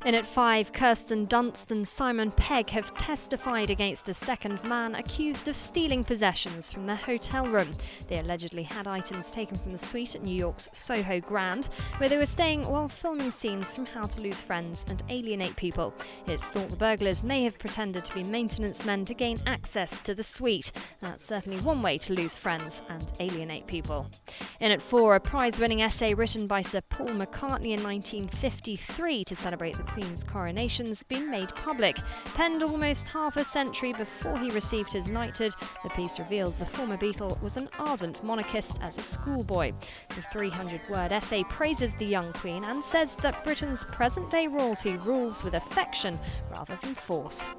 In at 5, Kirsten Dunst and Simon Pegg have testified against a second man accused of stealing possessions from their hotel room. They allegedly had items taken from the suite at New York's Soho Grand, where they were staying while filming scenes from How to Lose Friends and Alienate People. It's thought the burglars may have pretended to be maintenance men to gain access to the suite. That's certainly one way to lose friends and alienate people. In at 4, a prize-winning essay written by Sir Paul McCartney in 1953 to celebrate the Queen's coronation's been made public. Penned almost half a century before he received his knighthood, the piece reveals the former Beatle was an ardent monarchist as a schoolboy. The 300-word essay praises the young Queen and says that Britain's present-day royalty rules with affection rather than force.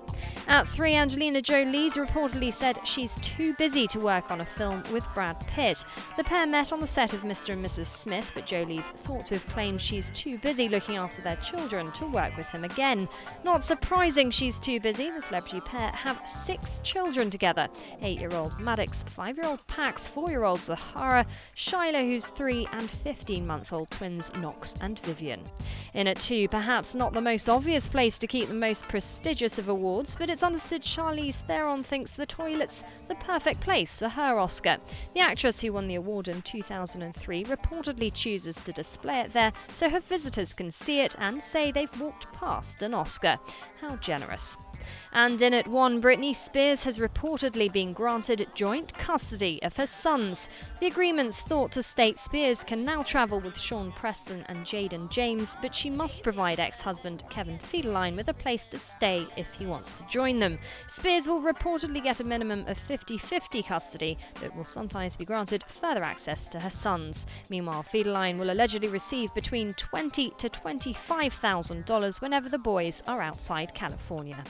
At 3, Angelina Jolie's reportedly said she's too busy to work on a film with Brad Pitt. The pair met on the set of Mr. and Mrs. Smith, but Jolie's thought to have claimed she's too busy looking after their children to work with him again. Not surprising she's too busy. The celebrity pair have 6 children together. 8-year-old Maddox, 5-year-old Pax, 4-year-old Zahara, Shiloh, who's 3, and 15-month-old twins Knox and Vivian. In at 2, perhaps not the most obvious place to keep the most prestigious of awards, but it's understood Charlize Theron thinks the toilet's the perfect place for her Oscar. The actress who won the award in 2003 reportedly chooses to display it there so her visitors can see it and say they've walked past an Oscar. How generous. And in at 1, Britney Spears has reportedly been granted joint custody of her sons. The agreement's thought to state Spears can now travel with Sean Preston and Jaden James, but she must provide ex-husband Kevin Federline with a place to stay if he wants to join them. Spears will reportedly get a minimum of 50-50 custody, but will sometimes be granted further access to her sons. Meanwhile, Federline will allegedly receive between $20,000 to $25,000 whenever the boys are outside California.